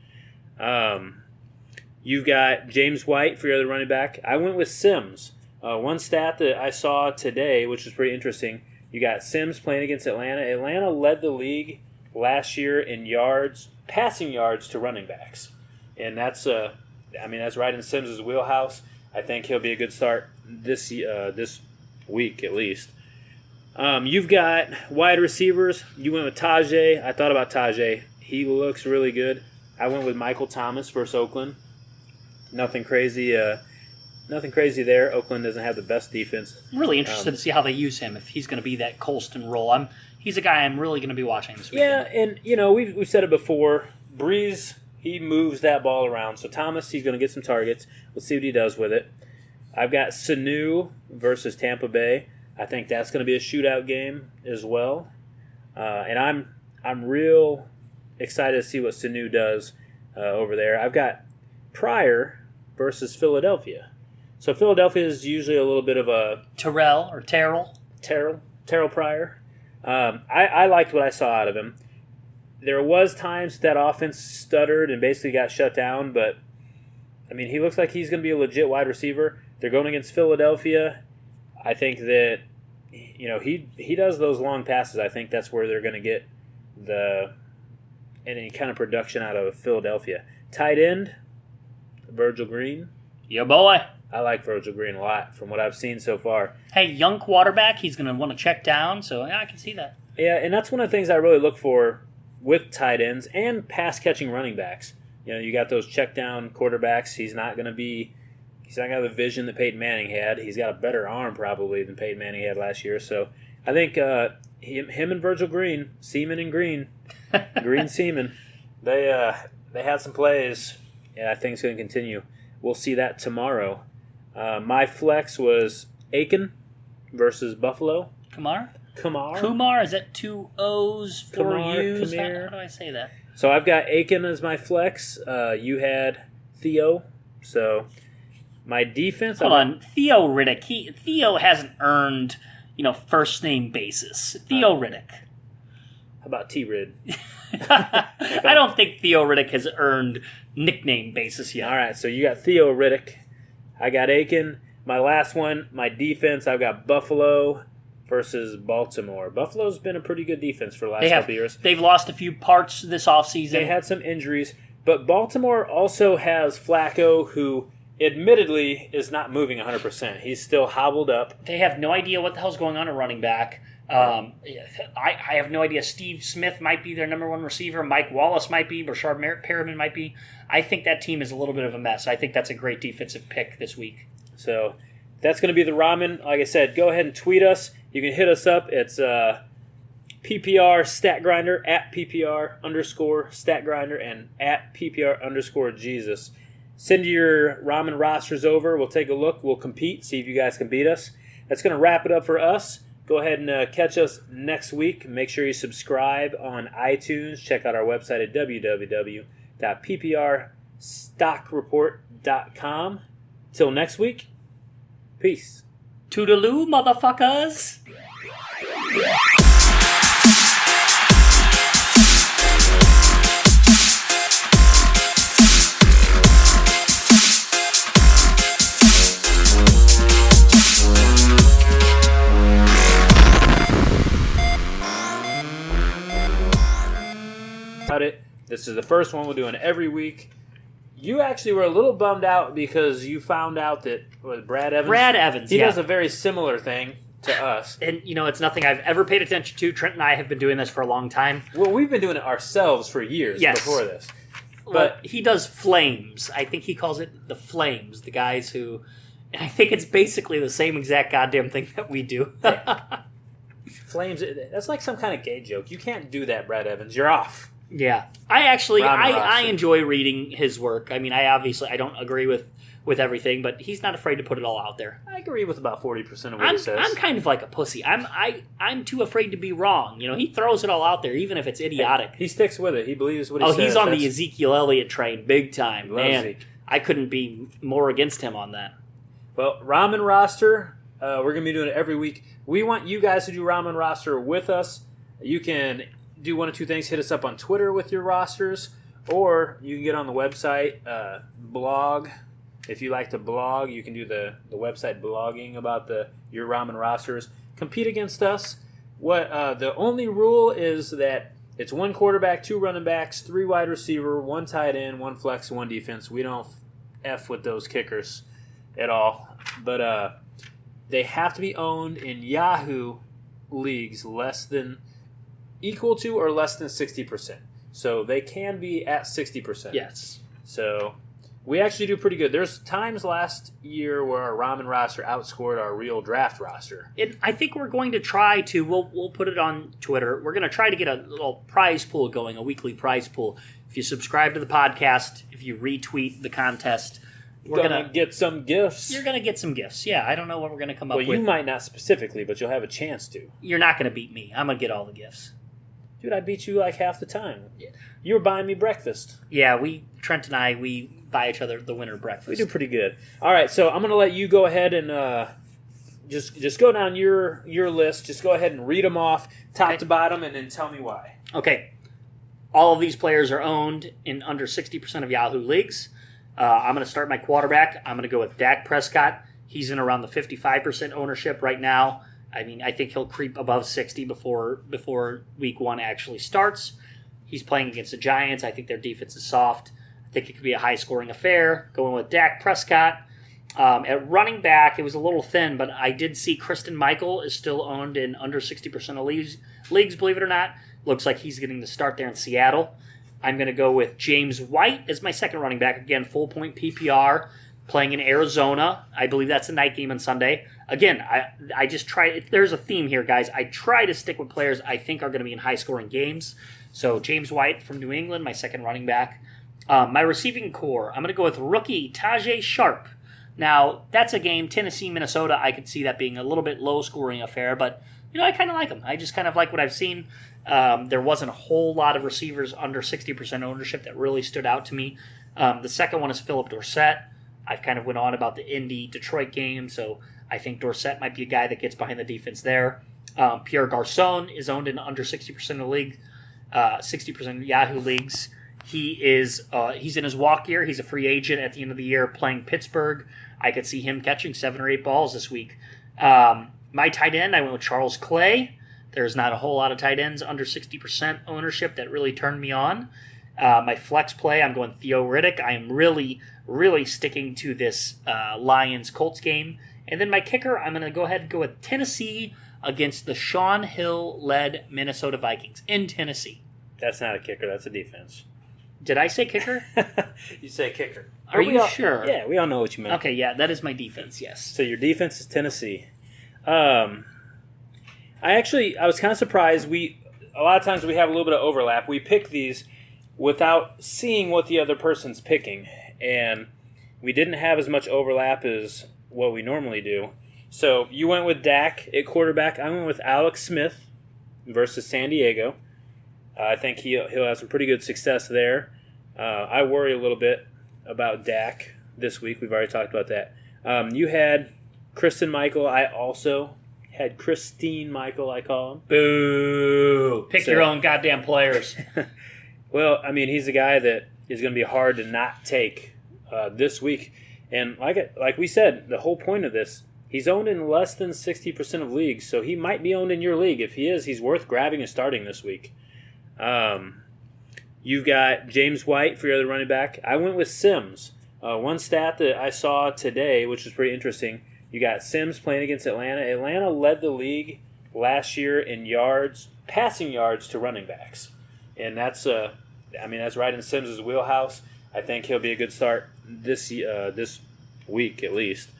You've got James White for your other running back. I went with Sims. One stat that I saw today, which was pretty interesting, you got Sims playing against Atlanta. Atlanta led the league last year in passing yards to running backs. And that's right in Sims' wheelhouse. I think he'll be a good start this week at least. You've got wide receivers. You went with Tajay. I thought about Tajay. He looks really good. I went with Michael Thomas versus Oakland. Nothing crazy nothing crazy there. Oakland doesn't have the best defense. I'm really interested to see how they use him, if he's going to be that Colston role. He's a guy I'm really going to be watching this weekend. Yeah, and, we've said it before. Breeze, he moves that ball around. So Thomas, he's going to get some targets. We'll see what he does with it. I've got Sanu versus Tampa Bay. I think that's going to be a shootout game as well. And I'm real excited to see what Sanu does over there. I've got Pryor versus Philadelphia. So Philadelphia is usually a little bit of a Terrell Pryor. I liked what I saw out of him. There was times that offense stuttered and basically got shut down, but I mean, he looks like he's going to be a legit wide receiver. They're going against Philadelphia. I think that he does those long passes. I think that's where they're going to get any kind of production out of Philadelphia. Tight end, Virgil Green. Yeah, boy. I like Virgil Green a lot from what I've seen so far. Hey, young quarterback, he's going to want to check down, so yeah, I can see that. Yeah, and that's one of the things I really look for with tight ends and pass-catching running backs. You got those check-down quarterbacks. He's not going to have the vision that Peyton Manning had. He's got a better arm probably than Peyton Manning had last year. So I think him and Virgil Green, Seaman and Green, Green Seaman, they had some plays, and I think it's going to continue. We'll see that tomorrow. My flex was Aiken versus Buffalo. Kumar? Is that 2 O's, 4 U's? How do I say that? So I've got Aiken as my flex. You had Theo. So my defense. Hold on, Theo Riddick. Theo hasn't earned, first name basis. Theo Riddick. How about T-Rid? I don't think Theo Riddick has earned nickname basis yet. All right, so you got Theo Riddick. I got Aiken. My last one, my defense, I've got Buffalo versus Baltimore. Buffalo's been a pretty good defense for the last couple years. They've lost a few parts this offseason. They had some injuries, but Baltimore also has Flacco, who admittedly is not moving 100%. He's still hobbled up. They have no idea what the hell's going on at running back. I have no idea. Steve Smith might be their number one receiver. Mike Wallace might be. Rashard Perriman might be. I think that team is a little bit of a mess. I think that's a great defensive pick this week. So that's going to be the ramen. Like I said, go ahead and tweet us. You can hit us up. It's PPR Stat Grinder, at PPR_Stat Grinder, and at PPR_Jesus. Send your ramen rosters over. We'll take a look. We'll compete, see if you guys can beat us. That's going to wrap it up for us. Go ahead and catch us next week. Make sure you subscribe on iTunes. Check out our website at www.pprstockreport.com. Till next week, peace. Toodaloo, motherfuckers! This is the first one we're doing every week. You actually were a little bummed out because you found out that Brad Evans. He does a very similar thing to us. And, it's nothing I've ever paid attention to. Trent and I have been doing this for a long time. Well, we've been doing it ourselves for years before this. But he does Flames. I think he calls it the Flames, the guys who... And I think it's basically the same exact goddamn thing that we do. Flames, that's like some kind of gay joke. You can't do that, Brad Evans. You're off. Yeah. I enjoy reading his work. I mean, I don't agree with everything, but he's not afraid to put it all out there. I agree with about 40% of what he says. I'm kind of like a pussy. I'm too afraid to be wrong. He throws it all out there, even if it's idiotic. He sticks with it. He believes what he says. Oh, he's on the Ezekiel Elliott train big time. Man, Zeke. I couldn't be more against him on that. Well, Ramen Roster, we're going to be doing it every week. We want you guys to do Ramen Roster with us. You can do one of two things. Hit us up on Twitter with your rosters, or you can get on the website, blog. If you like to blog, you can do the website blogging about your ramen rosters. Compete against us. The only rule is that it's 1 quarterback, 2 running backs, 3 wide receiver, 1 tight end, 1 flex, 1 defense. We don't F with those kickers at all. But they have to be owned in Yahoo leagues equal to or less than 60%. So they can be at 60%. Yes. So We actually do pretty good. There's times last year where our Ramen roster outscored our real draft roster. I think we're going to try to, we'll put it on Twitter, we're going to try to get a little prize pool going, a weekly prize pool. If you subscribe to the podcast, if you retweet the contest, we're going to get some gifts. You're going to get some gifts, yeah. I don't know what we're going to come up with. Well, you might not specifically, but you'll have a chance to. You're not going to beat me. I'm going to get all the gifts. Dude, I beat you like half the time. You were buying me breakfast. Yeah, Trent and I, we buy each other the winter breakfast. We do pretty good. All right, so I'm going to let you go ahead and just go down your list. Just go ahead and read them off top to bottom and then tell me why. Okay. All of these players are owned in under 60% of Yahoo leagues. I'm going to start my quarterback. I'm going to go with Dak Prescott. He's in around the 55% ownership right now. I mean, I think he'll creep above 60 before week 1 actually starts. He's playing against the Giants. I think their defense is soft. I think it could be a high-scoring affair. Going with Dak Prescott. At running back, it was a little thin, but I did see Kristen Michael is still owned in under 60% of leagues, believe it or not. Looks like he's getting the start there in Seattle. I'm going to go with James White as my second running back. Again, full-point PPR, playing in Arizona. I believe that's a night game on Sunday. Again, I just try. There's a theme here, guys. I try to stick with players I think are going to be in high-scoring games. So James White from New England, my second running back. My receiving core, I'm going to go with rookie Tajay Sharp. Now, that's a game, Tennessee, Minnesota. I could see that being a little bit low-scoring affair, but I kind of like him. I just kind of like what I've seen. There wasn't a whole lot of receivers under 60% ownership that really stood out to me. The second one is Philip Dorsett. I've kind of went on about the Indy-Detroit game, so I think Dorsett might be a guy that gets behind the defense there. Pierre Garçon is owned in under 60% of the league, 60% of Yahoo leagues. He's in his walk year. He's a free agent at the end of the year playing Pittsburgh. I could see him catching 7 or 8 balls this week. My tight end, I went with Charles Clay. There's not a whole lot of tight ends under 60% ownership that really turned me on. My flex play, I'm going Theo Riddick. I am really, really sticking to this Lions-Colts game. And then my kicker, I'm going to go ahead and go with Tennessee against the Sean Hill-led Minnesota Vikings in Tennessee. That's not a kicker. That's a defense. Did I say kicker? You say kicker. Are you sure? Yeah, we all know what you meant. Okay, yeah, that is my defense, yes. So your defense is Tennessee. I was kind of surprised. A lot of times we have a little bit of overlap. We pick these without seeing what the other person's picking, and we didn't have as much overlap as what we normally do. So you went with Dak at quarterback. I went with Alex Smith versus San Diego. I think he'll have some pretty good success there. I worry a little bit about Dak this week. We've already talked about that. You had Kristen Michael. I also had Christine Michael, I call him. Boo! Pick your own goddamn players. Well, I mean, he's a guy that is going to be hard to not take this week. And like we said, the whole point of this, he's owned in less than 60% of leagues, so he might be owned in your league. If he is, he's worth grabbing and starting this week. You've got James White for your other running back. I went with Sims. One stat that I saw today, which was pretty interesting, you got Sims playing against Atlanta. Atlanta led the league last year in passing yards to running backs. And that's right in Sims' wheelhouse. I think he'll be a good start this week at least.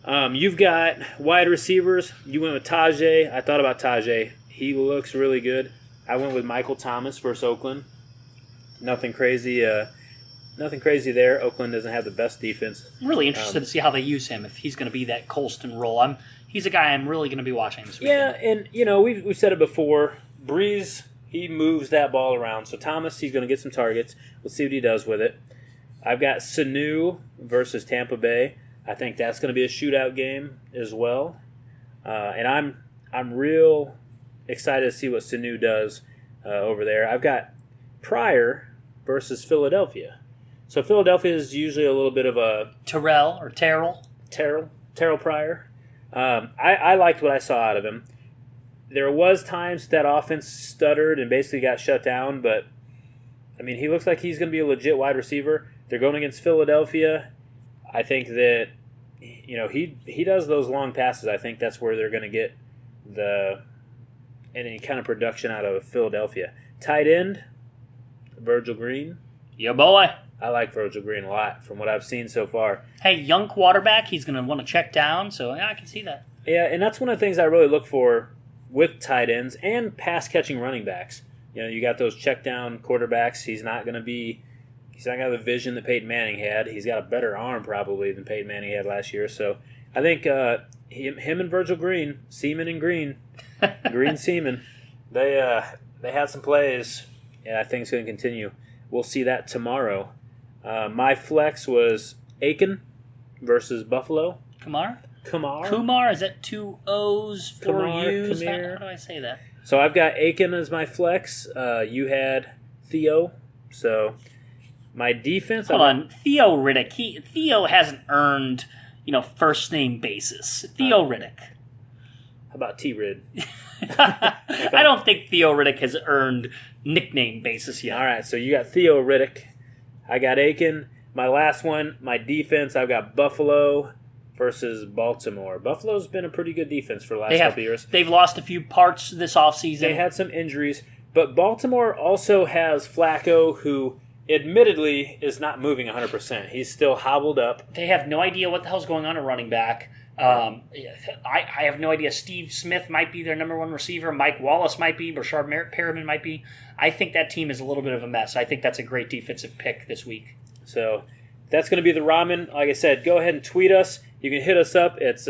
You've got wide receivers. You went with Tajay. I thought about Tajay. He looks really good. I went with Michael Thomas versus Oakland. Nothing crazy there. Oakland doesn't have the best defense. I'm really interested to see how they use him, if he's going to be that Colston role. He's a guy I'm really going to be watching this weekend. Yeah, and we've said it before. Breeze, he moves that ball around. So Thomas, he's going to get some targets. We'll see what he does with it. I've got Sanu versus Tampa Bay. I think that's going to be a shootout game as well. And I'm real excited to see what Sanu does over there. I've got Pryor versus Philadelphia. So Philadelphia is usually a little bit of a Terrell Pryor. I liked what I saw out of him. There was times that offense stuttered and basically got shut down, but I mean, he looks like he's going to be a legit wide receiver. They're going against Philadelphia. I think that he does those long passes. I think that's where they're going to get any kind of production out of Philadelphia. Tight end, Virgil Green. Yeah, boy. I like Virgil Green a lot from what I've seen so far. Hey, young quarterback, he's going to want to check down, so yeah, I can see that. Yeah, and that's one of the things I really look for with tight ends and pass-catching running backs. You know, you got those check-down quarterbacks. He's not going to have the vision that Peyton Manning had. He's got a better arm probably than Peyton Manning had last year. So I think him and Virgil Green, Seaman and Green, Green Seaman, they had some plays, and I think it's going to continue. We'll see that tomorrow. My flex was Aiken versus Buffalo. Kumar, is that 2 O's, 4 U's? How do I say that? So I've got Aiken as my flex. You had Theo. So my defense. Hold on, Theo Riddick. Theo hasn't earned, first name basis. Theo Riddick. How about T-Rid? I don't think Theo Riddick has earned nickname basis yet. All right, so you got Theo Riddick. I got Aiken. My last one, my defense, I've got Buffalo versus Baltimore. Buffalo's been a pretty good defense for the last couple years. They've lost a few parts this offseason. They had some injuries, but Baltimore also has Flacco, who admittedly is not moving 100%. He's still hobbled up. They have no idea what the hell's going on at running back. I have no idea. Steve Smith might be their number one receiver. Mike Wallace might be. Rashard Perriman might be. I think that team is a little bit of a mess. I think that's a great defensive pick this week. So that's going to be the ramen. Like I said, go ahead and tweet us. You can hit us up. It's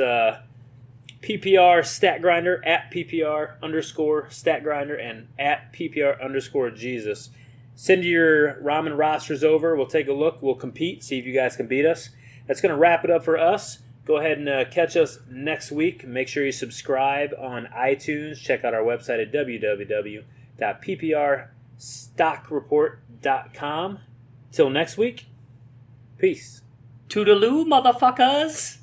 PPR Stat Grinder at PPR _Stat Grinder and at PPR _Jesus. Send your ramen rosters over. We'll take a look. We'll compete. See if you guys can beat us. That's going to wrap it up for us. Go ahead and catch us next week. Make sure you subscribe on iTunes. Check out our website at www.pprstockreport.com. Till next week, peace. Toodaloo, motherfuckers!